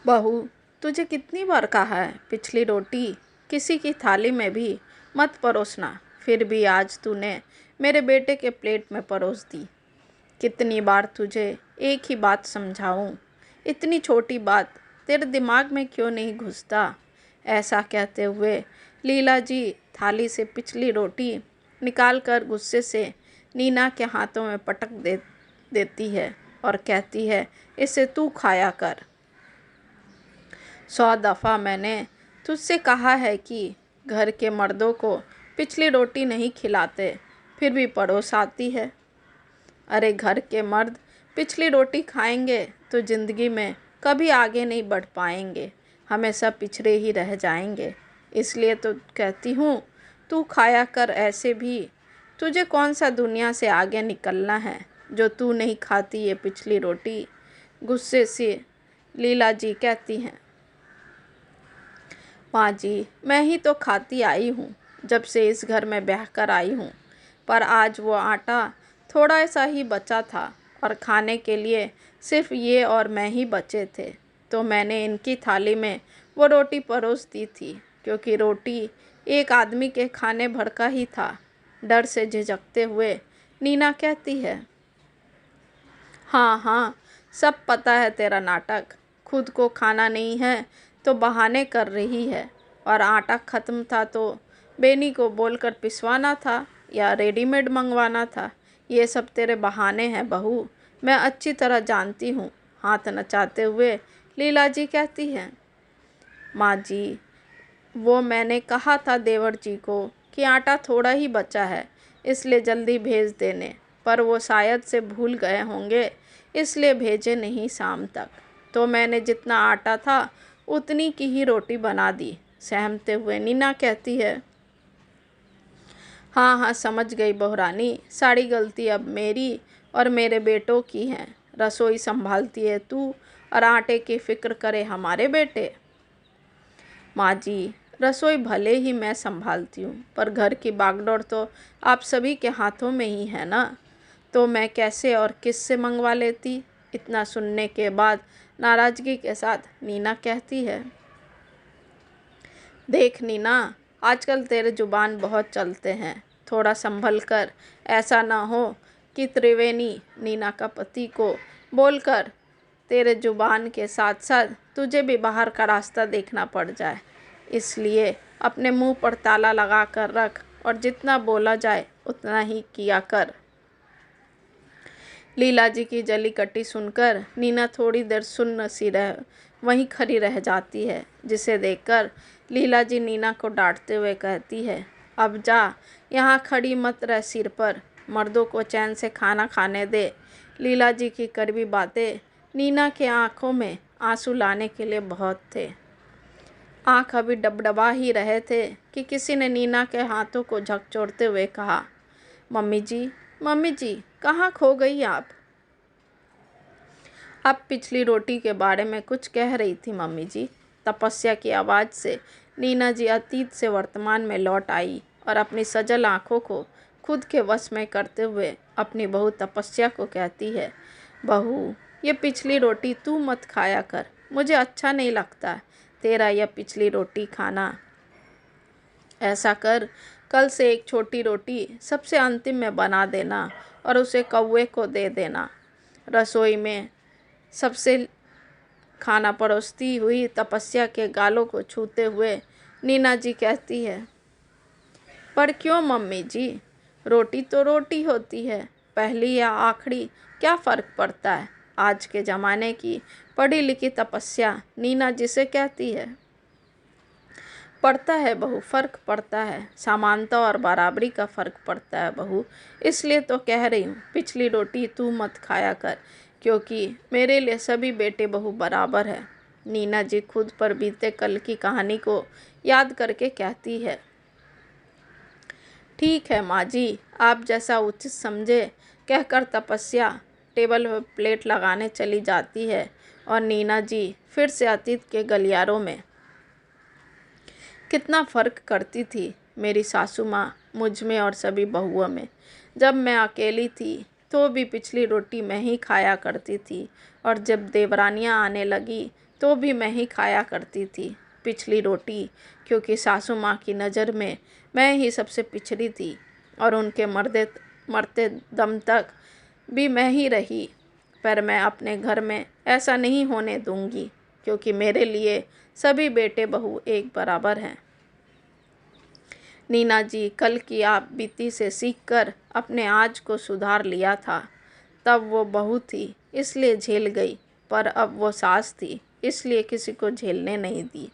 बहू, तुझे कितनी बार कहा है पिछली रोटी किसी की थाली में भी मत परोसना, फिर भी आज तूने मेरे बेटे के प्लेट में परोस दी। कितनी बार तुझे एक ही बात समझाऊं, इतनी छोटी बात तेरे दिमाग में क्यों नहीं घुसता। ऐसा कहते हुए लीला जी थाली से पिछली रोटी निकालकर गुस्से से नीना के हाथों में देती है और कहती है, इसे तू खाया कर। 100 दफ़ा मैंने तुझसे कहा है कि घर के मर्दों को पिछली रोटी नहीं खिलाते, फिर भी पड़ोस आती है। अरे घर के मर्द पिछली रोटी खाएंगे तो ज़िंदगी में कभी आगे नहीं बढ़ पाएंगे, हमेशा पिछड़े ही रह जाएंगे। इसलिए तो कहती हूँ तू खाया कर। ऐसे भी तुझे कौन सा दुनिया से आगे निकलना है जो तू नहीं खाती ये पिछली रोटी। गुस्से से लीला जी कहती हैं, माँ जी, मैं ही तो खाती आई हूँ जब से इस घर में ब्याह कर आई हूँ, पर आज वो आटा थोड़ा सा ही बचा था और खाने के लिए सिर्फ ये और मैं ही बचे थे, तो मैंने इनकी थाली में वो रोटी परोस दी थी, क्योंकि रोटी एक आदमी के खाने भर का ही था। डर से झिझकते हुए नीना कहती है, हाँ हाँ, सब पता है तेरा नाटक। खुद को खाना नहीं है तो बहाने कर रही है, और आटा ख़त्म था तो बेनी को बोलकर पिसवाना था या रेडीमेड मंगवाना था। ये सब तेरे बहाने हैं बहू, मैं अच्छी तरह जानती हूँ। हाथ नचाते हुए लीला जी कहती हैं, माँ जी, वो मैंने कहा था देवर जी को कि आटा थोड़ा ही बचा है, इसलिए जल्दी भेज देने, पर वो शायद से भूल गए होंगे, इसलिए भेजे नहीं शाम तक। तो मैंने जितना आटा था उतनी की ही रोटी बना दी। सहमते हुए नीना कहती है, हाँ हाँ, समझ गई बहुरानी, सारी गलती अब मेरी और मेरे बेटों की है। रसोई संभालती है तू और आटे की फिक्र करे हमारे बेटे। माँ जी, रसोई भले ही मैं संभालती हूँ, पर घर की बागडोर तो आप सभी के हाथों में ही है ना, तो मैं कैसे और किससे मंगवा लेती। इतना सुनने के बाद नाराज़गी के साथ नीना कहती है, देख नीना, आजकल तेरे जुबान बहुत चलते हैं, थोड़ा संभल कर। ऐसा ना हो कि त्रिवेणी नीना का पति को बोलकर तेरे जुबान के साथ साथ तुझे भी बाहर का रास्ता देखना पड़ जाए। इसलिए अपने मुंह पर ताला लगा कर रख और जितना बोला जाए उतना ही किया कर। लीला जी की जली कट्टी सुनकर नीना थोड़ी देर सुन्न सी वहीं खड़ी रह जाती है, जिसे देखकर लीला जी नीना को डांटते हुए कहती है, अब जा, यहाँ खड़ी मत रह सिर पर, मर्दों को चैन से खाना खाने दे। लीला जी की कड़वी बातें नीना के आंखों में आंसू लाने के लिए बहुत थे। आंख अभी डबडबा ही रहे थे कि किसी ने नीना के हाथों को झकझोरते हुए कहा, मम्मी जी, कहाँ खो गई आप। अब पिछली रोटी के बारे में कुछ कह रही थी मम्मी जी। तपस्या की आवाज़ से नीना जी अतीत से वर्तमान में लौट आई और अपनी सजल आंखों को खुद के वश में करते हुए अपनी बहू तपस्या को कहती है, बहू, ये पिछली रोटी तू मत खाया कर, मुझे अच्छा नहीं लगता तेरा यह पिछली रोटी खाना। ऐसा कर, कल से एक छोटी रोटी सबसे अंतिम में बना देना और उसे कौवे को दे देना। रसोई में सबसे खाना परोसती हुई तपस्या के गालों को छूते हुए नीना जी कहती है, पर क्यों मम्मी जी, रोटी तो रोटी होती है, पहली या आखिरी क्या फ़र्क पड़ता है। आज के ज़माने की पढ़ी लिखी तपस्या नीना जी से कहती है, पड़ता है बहू, फ़र्क पड़ता है, समानता और बराबरी का फ़र्क पड़ता है बहू। इसलिए तो कह रही हूँ पिछली रोटी तू मत खाया कर, क्योंकि मेरे लिए सभी बेटे बहू बराबर है। नीना जी खुद पर बीते कल की कहानी को याद करके कहती है, ठीक है माँ जी, आप जैसा उचित समझे, कहकर तपस्या टेबल पर प्लेट लगाने चली जाती है और नीना जी फिर से अतीत के गलियारों में कितना फ़र्क करती थी मेरी सासू माँ मुझ में और सभी बहुओं में। जब मैं अकेली थी तो भी पिछली रोटी मैं ही खाया करती थी, और जब देवरानियाँ आने लगी तो भी मैं ही खाया करती थी पिछली रोटी, क्योंकि सासू माँ की नज़र में मैं ही सबसे पिछड़ी थी और उनके मरते दम तक भी मैं ही रही। पर मैं अपने घर में ऐसा नहीं होने दूंगी, क्योंकि मेरे लिए सभी बेटे बहू एक बराबर हैं। नीना जी कल की आप बीती से सीखकर अपने आज को सुधार लिया था। तब वो बहू थी इसलिए झेल गई, पर अब वो सास थी इसलिए किसी को झेलने नहीं दी।